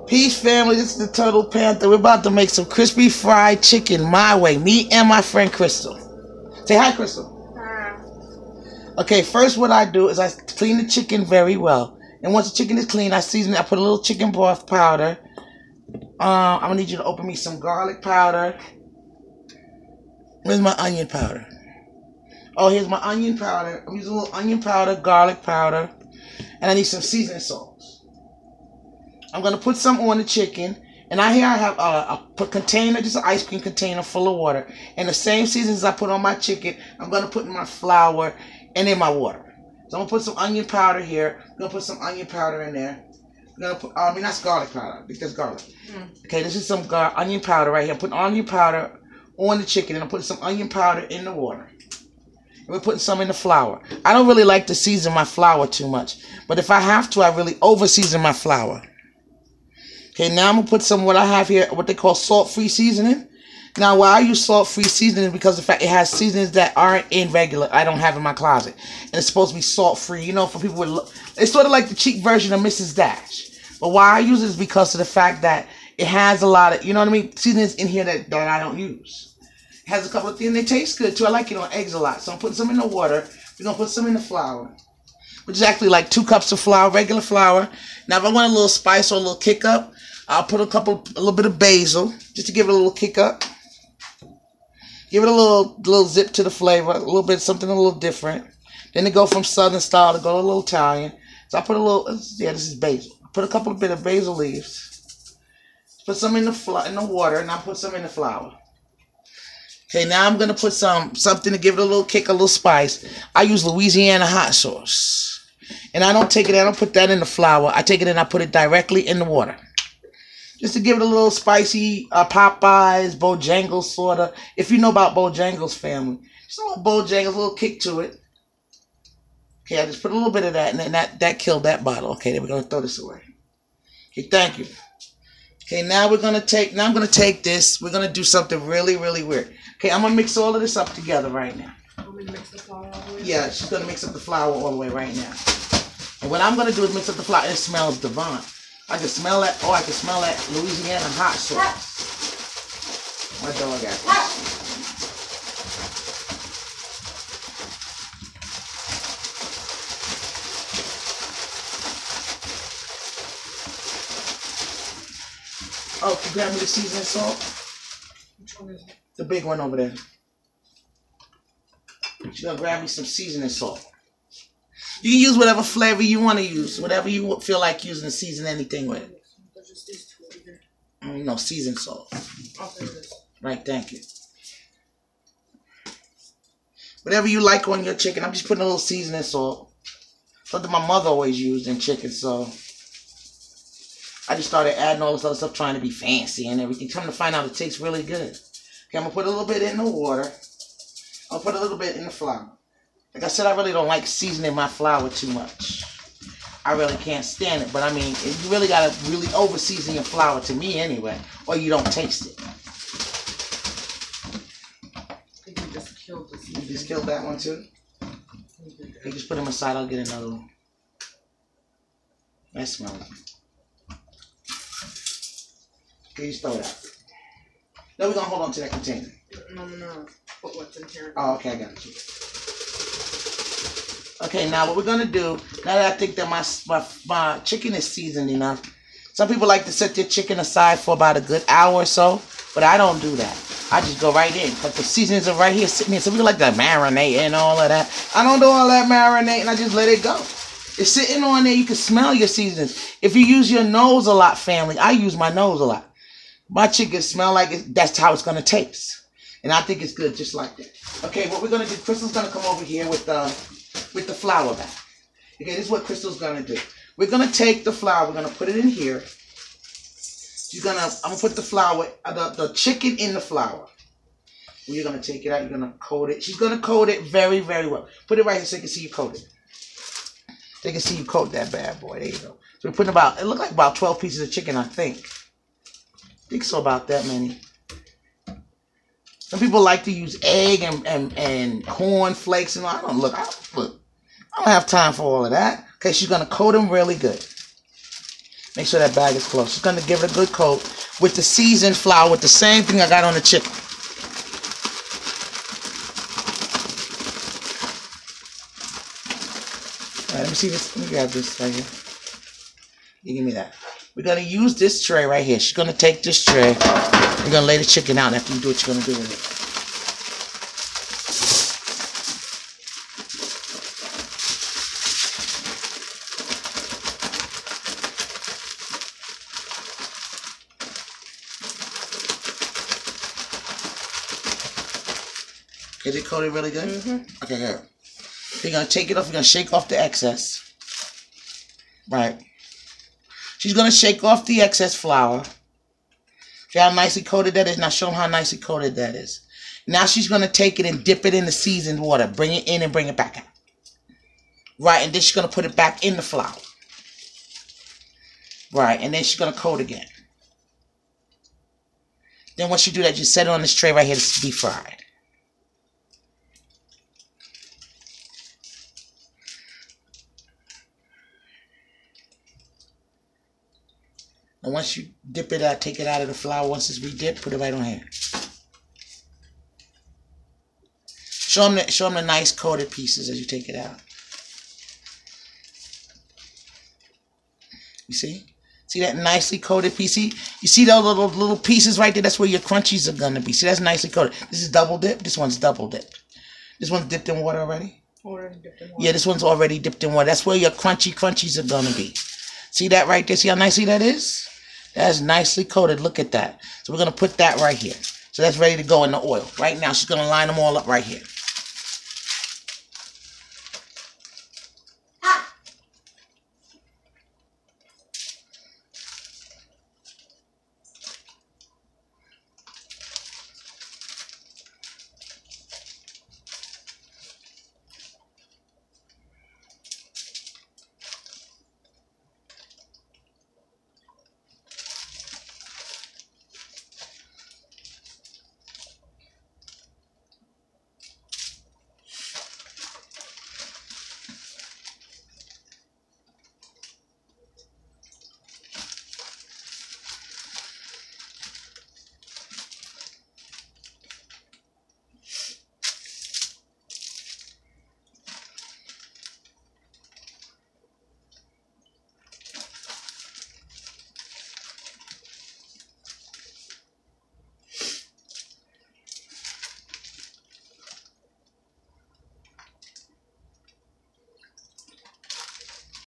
Peace, family. This is the Turtle Panther. We're about to make some crispy fried chicken my way. Me and my friend Crystal. Say hi, Crystal. Hi. Okay, first what I do is I clean the chicken very well. And once the chicken is clean, I season it. I put a little chicken broth powder. I'm going to need you to open me some garlic powder. Where's my onion powder? Oh, here's my onion powder. I'm using a little onion powder, garlic powder. And I need some seasoning salts. I'm going to put some on the chicken. And here I have a container, just an ice cream container full of water. And the same seasonings I put on my chicken, I'm going to put in my flour and in my water. So I'm going to put some onion powder here. I'm going to put some onion powder in there. I'm going to put, that's garlic powder. I think that's garlic. Okay, this is some onion powder right here. I'm putting onion powder on the chicken. And I'm putting some onion powder in the water. And we're putting some in the flour. I don't really like to season my flour too much. But if I have to, I really over-season my flour. Okay, now I'm going to put some, what I have here, what they call salt-free seasoning. Now, why I use salt-free seasoning is because of the fact it has seasonings that aren't in regular, I don't have in my closet. And it's supposed to be salt-free, you know, for people with, it's sort of like the cheap version of Mrs. Dash. But why I use it is because of the fact that it has a lot of, you know what I mean, seasonings in here that I don't use. It has a couple of things, they taste good too. I like it on eggs a lot. So I'm putting some in the water. We're going to put some in the flour, which is actually like 2 cups of flour, regular flour. Now, if I want a little spice or a little kick up, I'll put a little bit of basil, just to give it a little kick up. Give it a little zip to the flavor, a little bit, something a little different. Then to go from Southern style to go a little Italian. So I put a little, yeah, this is basil. I put a couple of bit of basil leaves. Put some in the water, and I put some in the flour. Okay, now I'm gonna put something to give it a little kick, a little spice. I use Louisiana hot sauce, and I don't put that in the flour. I take it and I put it directly in the water. Just to give it a little spicy, Popeyes, Bojangles sort of. If you know about Bojangles, family. Just a little Bojangles, a little kick to it. Okay, I just put a little bit of that, and then that killed that bottle. Okay, then we're going to throw this away. Okay, thank you. Okay, now I'm going to take this. We're going to do something really, really weird. Okay, I'm going to mix all of this up together right now. Want me to mix the flour all the way? Yeah, she's going to mix up the flour all the way right now. And what I'm going to do is mix up the flour. It smells divine. I can smell that. Oh, I can smell that Louisiana hot sauce. My dog got this. Oh, can you grab me the seasoning salt? Which one is it? The big one over there. She's gonna grab me some seasoning salt. You can use whatever flavor you want to use, whatever you feel like using to season anything with. Just these 2 over here. No, seasoned salt. Okay, this. Right, thank you. Whatever you like on your chicken. I'm just putting a little seasoning salt. Something my mother always used in chicken, so I just started adding all this other stuff, trying to be fancy and everything. Trying to find out it tastes really good. Okay, I'm going to put a little bit in the water. I'll put a little bit in the flour. Like I said, I really don't like seasoning my flour too much. I really can't stand it. But I mean, you really got to really over-season your flour, to me anyway, or you don't taste it. I think you just killed the seasoning. You just killed that one too? Okay, just put them aside. I'll get another one. That smells. Okay, just throw it out. Then we're going to hold on to that container. No. Put what's in here. Oh, okay, I got you. Okay, now what we're going to do, now that I think that my chicken is seasoned enough, some people like to set their chicken aside for about a good hour or so, but I don't do that. I just go right in, because the seasonings are right here sitting here. So we like to marinate and all of that. I don't do all that marinating, I just let it go. It's sitting on there, you can smell your seasonings. If you use your nose a lot, family, I use my nose a lot. My chicken smell like it, that's how it's going to taste. And I think it's good just like that. Okay, what we're going to do, Crystal's going to come over here with the flour back. Okay, this is what Crystal's going to do. We're going to take the flour, we're going to put it in here. I'm going to put the flour, the chicken in the flour. You're going to take it out, you're going to coat it. She's going to coat it very, very well. Put it right here so you can see you coat it. So you can see you coat that bad boy. There you go. So we're putting it looked like about 12 pieces of chicken, I think. I think so, about that many. Some people like to use egg and corn flakes and all. I don't have time for all of that. Okay, she's gonna coat them really good. Make sure that bag is closed. She's going to give it a good coat with the seasoned flour, with the same thing I got on the chicken. All right, let me see this. Let me grab this right here. You give me that. We're going to use this tray right here. She's going to take this tray. We're going to lay the chicken out after you do what you're going to do with it. Is it coated really good? Mm-hmm. Okay, good. You're going to take it off. You're going to shake off the excess. Right. She's going to shake off the excess flour. See how nicely coated that is? Now show them how nicely coated that is. Now she's going to take it and dip it in the seasoned water. Bring it in and bring it back out. Right, and then she's going to put it back in the flour. Right, and then she's going to coat again. Then once you do that, just set it on this tray right here to be fried. And once you dip it out, take it out of the flour. Once it's re-dipped, put it right on here. Show them the nice coated pieces as you take it out. You see? See that nicely coated piece? You see those little pieces right there? That's where your crunchies are going to be. See, that's nicely coated. This is double dipped. This one's double dipped. This one's dipped in water already? Already dipped in water. Yeah, this one's already dipped in water. That's where your crunchies are going to be. See that right there? See how nicely that is? That's nicely coated. Look at that. So we're going to put that right here. So that's ready to go in the oil. Right now, she's going to line them all up right here.